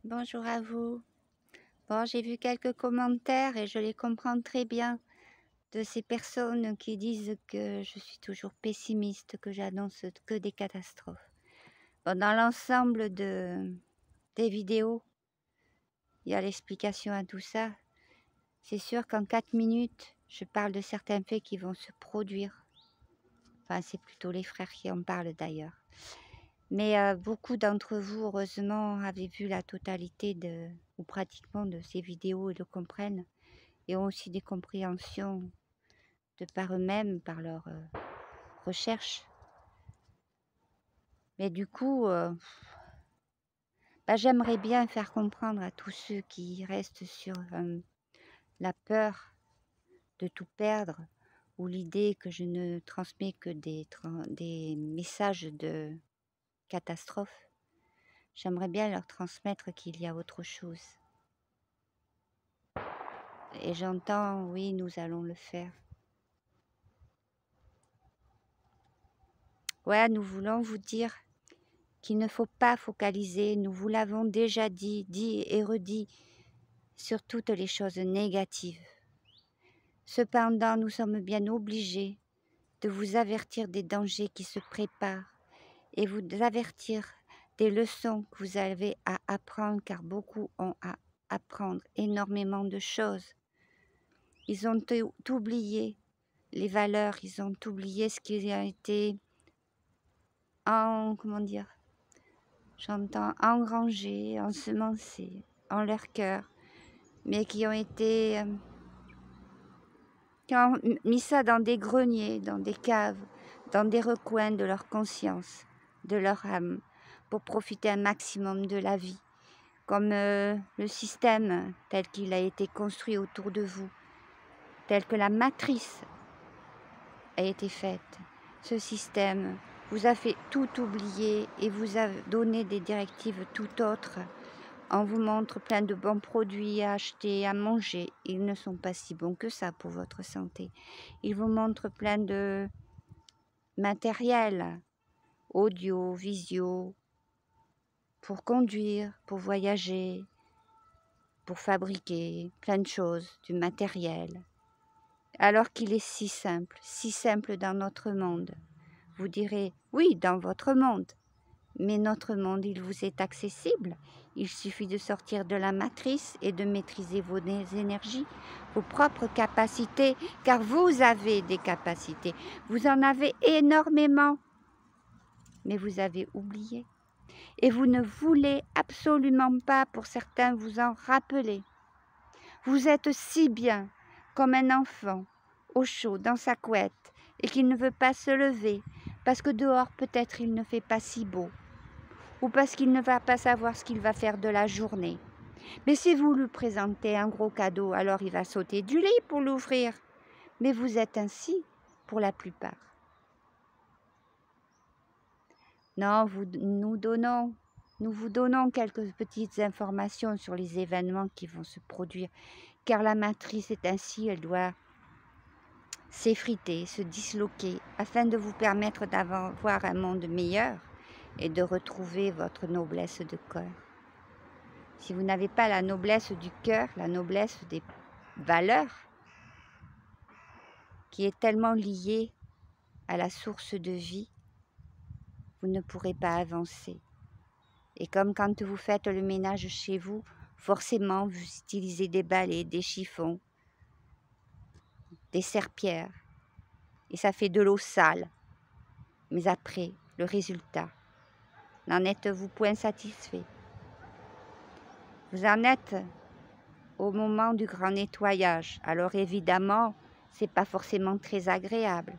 Bonjour à vous. Bon, j'ai vu quelques commentaires et je les comprends très bien de ces personnes qui disent que je suis toujours pessimiste, que j'annonce que des catastrophes. Bon, dans l'ensemble des vidéos, il y a l'explication à tout ça. C'est sûr qu'en 4 minutes, je parle de certains faits qui vont se produire. Enfin, c'est plutôt les frères qui en parlent d'ailleurs. Mais beaucoup d'entre vous, heureusement, avez vu la totalité ou pratiquement de ces vidéos et le comprennent. Et ont aussi des compréhensions de par eux-mêmes, par leurs recherches. Mais du coup, j'aimerais bien faire comprendre à tous ceux qui restent sur la peur de tout perdre ou l'idée que je ne transmets que des messages de catastrophe. J'aimerais bien leur transmettre qu'il y a autre chose. Et j'entends, oui, nous allons le faire. Ouais, nous voulons vous dire qu'il ne faut pas focaliser, nous vous l'avons déjà dit et redit, sur toutes les choses négatives. Cependant, nous sommes bien obligés de vous avertir des dangers qui se préparent et vous avertir des leçons que vous avez à apprendre, car beaucoup ont à apprendre énormément de choses. Ils ont oublié les valeurs, ils ont oublié ce qui a été engrangé, ensemencé en leur cœur, mais qui ont mis ça dans des greniers, dans des caves, dans des recoins de leur conscience, de leur âme, pour profiter un maximum de la vie, comme le système tel qu'il a été construit autour de vous, tel que la matrice a été faite. Ce système vous a fait tout oublier et vous a donné des directives tout autres. On vous montre plein de bons produits à acheter, à manger. Ils ne sont pas si bons que ça pour votre santé. Ils vous montrent plein de matériel, audio, visio, pour conduire, pour voyager, pour fabriquer plein de choses, du matériel. Alors qu'il est si simple dans notre monde. Vous direz, oui, dans votre monde. Mais notre monde, il vous est accessible. Il suffit de sortir de la matrice et de maîtriser vos énergies, vos propres capacités, car vous avez des capacités. Vous en avez énormément, mais vous avez oublié. Et vous ne voulez absolument pas, pour certains, vous en rappeler. Vous êtes si bien, comme un enfant, au chaud, dans sa couette, et qu'il ne veut pas se lever, parce que dehors, peut-être, il ne fait pas si beau, ou parce qu'il ne va pas savoir ce qu'il va faire de la journée. Mais si vous lui présentez un gros cadeau, alors il va sauter du lit pour l'ouvrir. Mais vous êtes ainsi pour la plupart. Non, nous vous donnons quelques petites informations sur les événements qui vont se produire, car la matrice est ainsi, elle doit s'effriter, se disloquer, afin de vous permettre d'avoir un monde meilleur et de retrouver votre noblesse de cœur. Si vous n'avez pas la noblesse du cœur, la noblesse des valeurs, qui est tellement liée à la source de vie, vous ne pourrez pas avancer. Et comme quand vous faites le ménage chez vous, forcément vous utilisez des balais, des chiffons, des serpillères, et ça fait de l'eau sale. Mais après, le résultat, n'en êtes-vous point satisfait? Vous en êtes au moment du grand nettoyage. Alors évidemment, c'est pas forcément très agréable.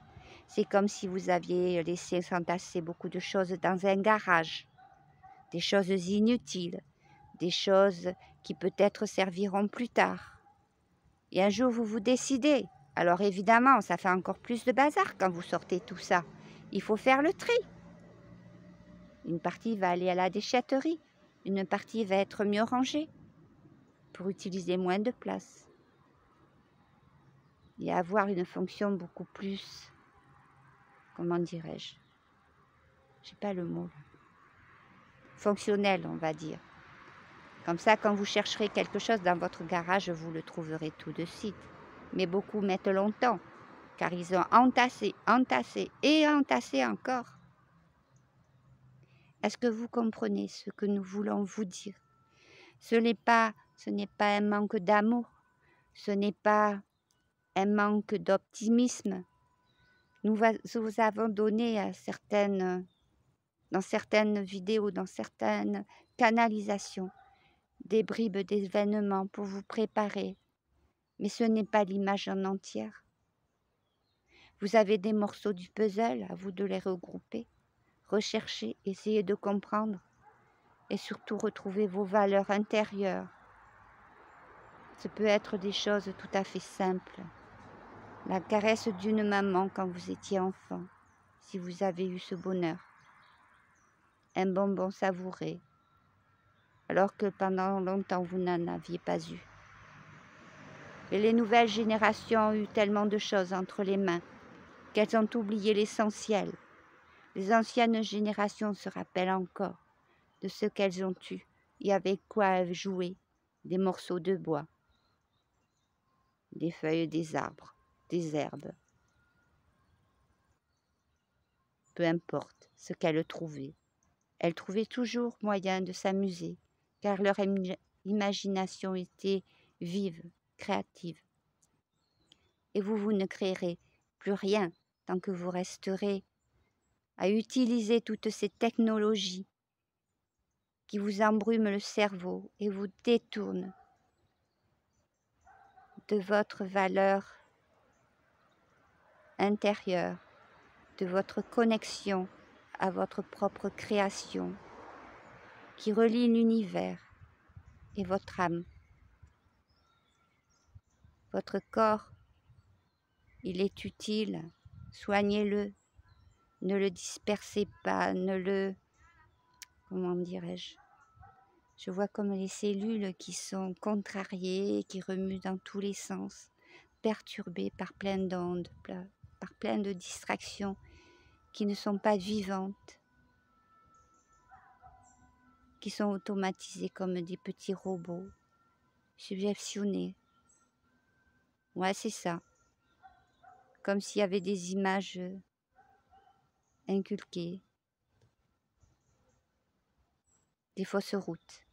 C'est comme si vous aviez laissé s'entasser beaucoup de choses dans un garage. Des choses inutiles, des choses qui peut-être serviront plus tard. Et un jour, vous vous décidez. Alors évidemment, ça fait encore plus de bazar quand vous sortez tout ça. Il faut faire le tri. Une partie va aller à la déchetterie. Une partie va être mieux rangée pour utiliser moins de place. Et avoir une fonction beaucoup plus, comment dirais-je, j'ai pas le mot, fonctionnelle, on va dire. Comme ça, quand vous chercherez quelque chose dans votre garage, vous le trouverez tout de suite. Mais beaucoup mettent longtemps, car ils ont entassé, entassé et entassé encore. Est-ce que vous comprenez ce que nous voulons vous dire? Ce n'est pas un manque d'amour, ce n'est pas un manque d'optimisme. Nous vous avons donné dans certaines vidéos, dans certaines canalisations, des bribes d'événements pour vous préparer. Mais ce n'est pas l'image en entière. Vous avez des morceaux du puzzle, à vous de les regrouper, rechercher, essayer de comprendre et surtout retrouver vos valeurs intérieures. Ce peut être des choses tout à fait simples. La caresse d'une maman quand vous étiez enfant, si vous avez eu ce bonheur. Un bonbon savouré, alors que pendant longtemps vous n'en aviez pas eu. Et les nouvelles générations ont eu tellement de choses entre les mains qu'elles ont oublié l'essentiel. Les anciennes générations se rappellent encore de ce qu'elles ont eu et avec quoi elles jouaient, des morceaux de bois, des feuilles des arbres, des herbes. Peu importe ce qu'elles trouvaient, elles trouvaient toujours moyen de s'amuser, car leur imagination était vive, créative. Et vous ne créerez plus rien tant que vous resterez à utiliser toutes ces technologies qui vous embrument le cerveau et vous détournent de votre valeur intérieure, de votre connexion à votre propre création qui relie l'univers et votre âme. Votre corps, il est utile, soignez-le, ne le dispersez pas, comment dirais-je, je vois comme les cellules qui sont contrariées, qui remuent dans tous les sens, perturbées par plein d'ondes, par plein de distractions qui ne sont pas vivantes, qui sont automatisées comme des petits robots, subjectionnés. Ouais, c'est ça. Comme s'il y avait des images inculquées, des fausses routes,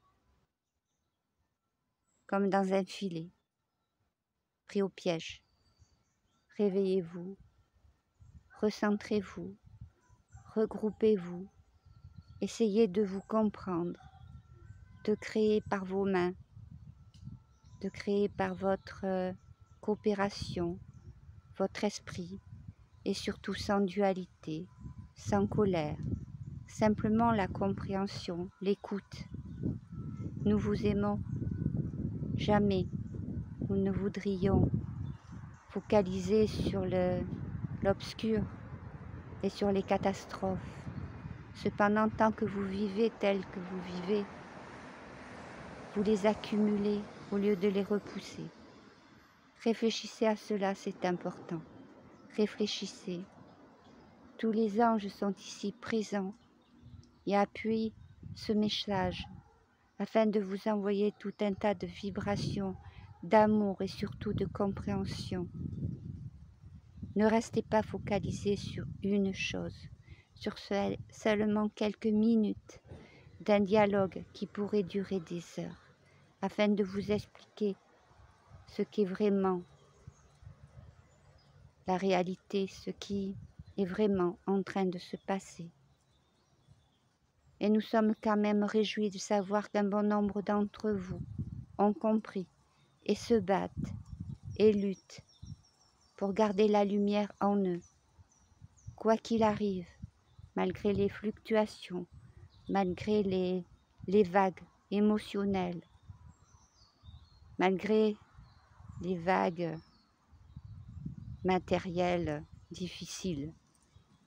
comme dans un filet, pris au piège. Réveillez-vous, recentrez-vous, regroupez-vous, essayez de vous comprendre, de créer par vos mains, de créer par votre coopération, votre esprit, et surtout sans dualité, sans colère, simplement la compréhension, l'écoute. Nous vous aimons, jamais nous ne voudrions focaliser sur l'obscur et sur les catastrophes. Cependant, tant que vous vivez tel que vous vivez, vous les accumulez au lieu de les repousser. Réfléchissez à cela, c'est important. Réfléchissez. Tous les anges sont ici présents et appuient ce message afin de vous envoyer tout un tas de vibrations, d'amour et surtout de compréhension. Ne restez pas focalisé sur une chose, sur seulement quelques minutes d'un dialogue qui pourrait durer des heures, afin de vous expliquer ce qu'est vraiment la réalité, ce qui est vraiment en train de se passer. Et nous sommes quand même réjouis de savoir qu'un bon nombre d'entre vous ont compris et se battent et luttent pour garder la lumière en eux, quoi qu'il arrive, malgré les fluctuations, malgré les vagues émotionnelles, malgré les vagues matérielles difficiles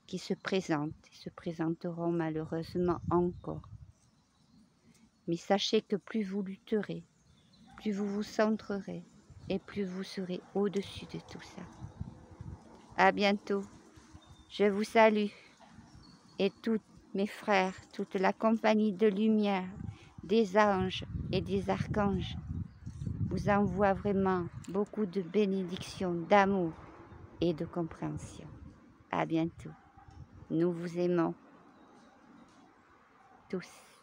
qui se présentent et se présenteront malheureusement encore. Mais sachez que plus vous lutterez, plus vous vous centrerez et plus vous serez au-dessus de tout ça. À bientôt. Je vous salue et tous mes frères, toute la compagnie de lumière, des anges et des archanges vous envoient vraiment beaucoup de bénédictions, d'amour et de compréhension. À bientôt. Nous vous aimons tous.